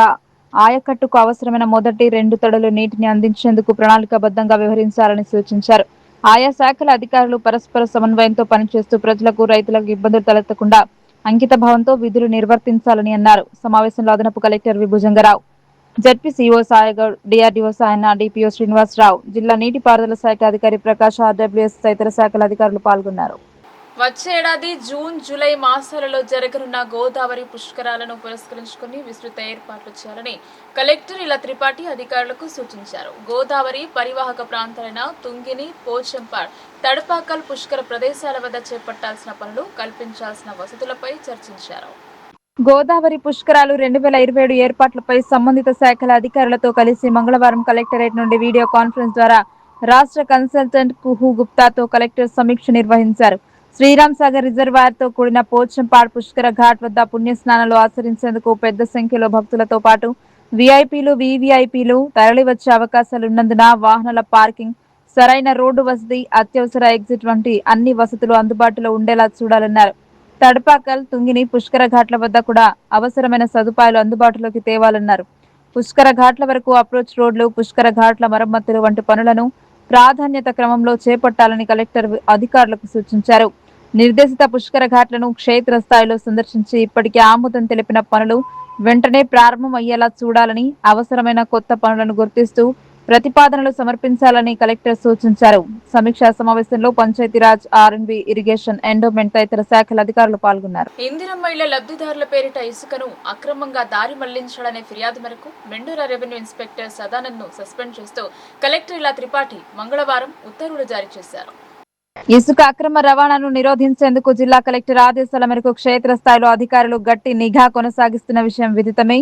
ఆయకట్టుకు అవసరమైన మొదటి 2 తడుల నీటిని అందించేందుకు ప్రణాళికాబద్ధంగా వ్యవహరించాలని సూచించారు. ఆయా శాఖల అధికారులు పరస్పర సమన్వయంతో పనిచేస్తూ ప్రజలకు, రైతులకు ఇబ్బందులు తలెత్తకుండా అంకిత భావంతో విధులు నిర్వర్తించాలని అన్నారు. సమావేశంలో అదనపు collector V Bhujangarao, ZPCO Sai Goud, DRDO Sayanna, DPO Srinivasa Rao, జిల్లా నీటిపారుదల శాఖ అధికారి ప్రకాష్, ఆర్డబ్ల్యూఎస్ తదితర శాఖల అధికారులు పాల్గొన్నారు. వచ్చే ఏడాది జూన్, జూలై మాసాలలో జరగనున్న గోదావరి పుష్కరాలను పురస్కరించుకుని విస్తృత ఏర్పాట్లు చేయాలని కలెక్టర్ ఇలా త్రిపాఠి అధికారులకు సూచించారు. గోదావరి పరివాహక ప్రాంతాలైన తుంగిని, పోచంపాడ్, తడపాకల్ పుష్కర ప్రదేశాల వద్ద చేపట్టాల్సిన పనులు, కల్పించాల్సిన వసతులపై చర్చించారు. గోదావరి పుష్కరాలు 2027 ఏర్పాట్లపై సంబంధిత శాఖల అధికారులతో కలిసి మంగళవారం కలెక్టరేట్ నుండి వీడియో కాన్ఫరెన్స్ ద్వారా రాష్ట్ర కన్సల్టెంట్ కుహు గుప్తాతో కలెక్టర్ సమీక్ష నిర్వహించారు. శ్రీరామ్ సాగర్ రిజర్వాయర్ తో కూడిన పోచంపాడ్ పుష్కర ఘాట్ వద్ద పుణ్యస్నానాలు ఆచరించేందుకు పెద్ద సంఖ్యలో భక్తులతో పాటు వీఐపీలు, వీవీఐపీలు తరలివచ్చే అవకాశాలున్నందున వాహనాల పార్కింగ్, సరైన రోడ్డు వసతి, అత్యవసర ఎగ్జిట్ వంటి అన్ని వసతులు అందుబాటులో ఉండేలా చూడాలన్నారు. తడపాకల్, తుంగిని పుష్కర ఘాట్ల వద్ద కూడా అవసరమైన సదుపాయాలు అందుబాటులోకి తేవాలన్నారు. పుష్కర ఘాట్ల వరకు అప్రోచ్ రోడ్లు, పుష్కర ఘాట్ల మరమ్మతులు వంటి పనులను ప్రాధాన్యత క్రమంలో చేపట్టాలని కలెక్టర్ అధికారులకు సూచించారు. నిర్దేశిత పుష్కర ఘాట్లను క్షేత్ర స్థాయిలో సందర్శించి ఇప్పటికే ఆమోదం తెలిపిన పనులు వెంటనే ప్రారంభం అయ్యేలా చూడాలని, అవసరమైన కొత్త పనులను గుర్తిస్తూ ప్రతిపాదనలు సమర్పించాలని కలెక్టర్ సూచించారు. సమీక్షా సమావేశంలో పంచాయతీరాజ్, ఆర్ఎండ్బి, ఇరిగేషన్, ఎండోమెంట్ తదితర శాఖల అధికారులు పాల్గొన్నారు. ఇందిరమ్మ ఇళ్ల లబ్ధిదారుల పేరిట ఇసుకను అక్రమంగా దారి మళ్లించాలనే ఫిర్యాదు మేరకు మెండోరా రెవెన్యూ ఇన్స్పెక్టర్ సదానంద్ ను సస్పెండ్ చేస్తూ కలెక్టర్ ఇలా త్రిపాఠి మంగళవారం ఉత్తర్వులు జారీ చేశారు. ఇసుక అక్రమ రవాణాను నిరోధించేందుకు జిల్లా కలెక్టర్ ఆదేశాల మేరకు క్షేత్రస్థాయిలో అధికారులు గట్టి నిఘా కొనసాగిస్తున్న విషయం విదితమే.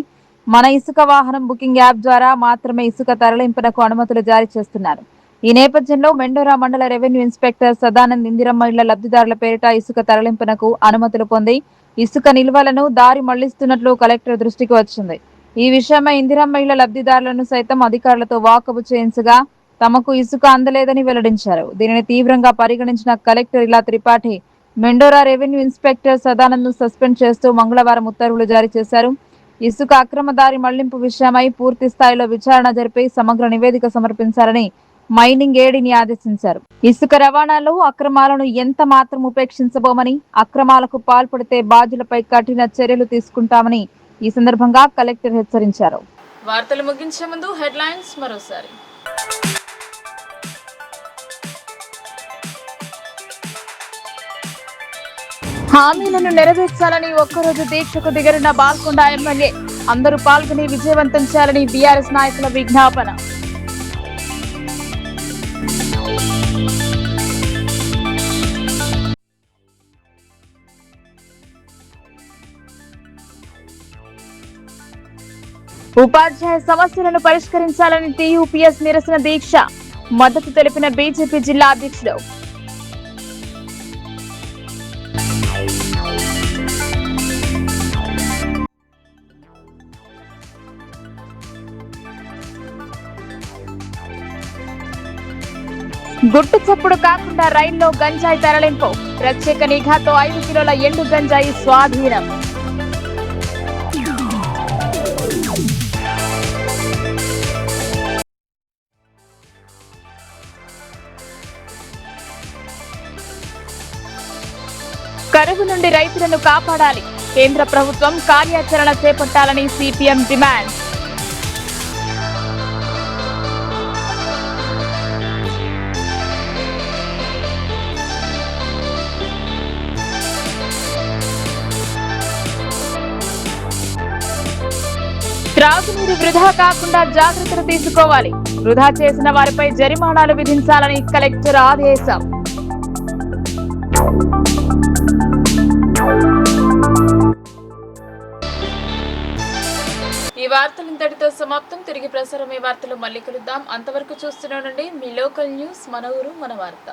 మన ఇసుక వాహనం బుకింగ్ యాప్ ద్వారా మాత్రమే ఇసుక తరలింపునకు అనుమతులు జారీ చేస్తున్నారు. ఈ నేపథ్యంలో మెండోరా మండల రెవెన్యూ ఇన్స్పెక్టర్ సదానంద్ ఇందిరమ్మ ఇళ్ల లబ్ధిదారుల పేరిట ఇసుక తరలింపునకు అనుమతులు పొంది ఇసుక నిల్వలను దారి మళ్లిస్తున్నట్లు కలెక్టర్ దృష్టికి వచ్చింది. ఈ విషయమై ఇందిరమ్మ ఇళ్ల లబ్ధిదారులను సైతం అధికారులతో వాకబు చేయించగా తమకు ఇసుక అందలేదని వెల్లడించారు. దీనిని తీవ్రంగా పరిగణించిన కలెక్టర్ ఇలా త్రిపాఠి మెండోరా రెవెన్యూ ఇన్స్పెక్టర్ సదానంద్ ను సస్పెండ్ చేస్తూ మంగళవారం ఉత్తర్వులు జారీ చేశారు. ఇసుక అక్రమ దారి మళ్లింపు విషయమై పూర్తి స్థాయిలో విచారణ జరిపి సమగ్ర నివేదిక సమర్పించాలని మైనింగ్ ఏడీని ఆదేశించారు. ఇసుక రవాణాలో అక్రమాలను ఎంత మాత్రం ఉపేక్షించబోమని, అక్రమాలకు పాల్పడితే బాధ్యులపై కఠిన చర్యలు తీసుకుంటామని ఈ సందర్భంగా కలెక్టర్ హెచ్చరించారు. వార్తలు ముగించే ముందు హెడ్లైన్స్ మరోసారి. హామీలను నెరవేర్చాలని ఒక్కరోజు దీక్షకు దిగరిన బాల్కొండ ఎమ్మెల్యే. అందరూ పాల్గొని విజయవంతం చేయాలని బీఆర్ఎస్ నాయకుల విజ్ఞాపన. ఉపాధ్యాయ సమస్యలను పరిష్కరించాలని టీయూపీఎస్ నిరసన దీక్ష. మద్దతు తెలిపిన బీజేపీ జిల్లా అధ్యక్షుడు. గుట్టు చప్పుడు కాకుండా రైల్లో గంజాయి తరలింపు. ప్రత్యేక నిఘాతో 5 కిలోల ఎండు గంజాయి స్వాధీనం. కరువు నుండి రైతులను కాపాడాలి. కేంద్ర ప్రభుత్వం కార్యాచరణ చేపట్టాలని సిపిఎం డిమాండ్. త్రాగునీరు వృధా కాకుండా జాగ్రత్తలు తీసుకోవాలి. వృధా చేసిన వారిపై జరిమానాలు విధించాలని కలెక్టర్ ఆదేశం. ఈ వార్తలు ఇంతటితో సమాప్తం. తిరిగి ప్రసారం ఈ వార్తలు మళ్ళీ కలుద్దాం. అంతవరకు చూస్తూనే ఉండండి మీ లోకల్ న్యూస్, మన ఊరు మన వార్త.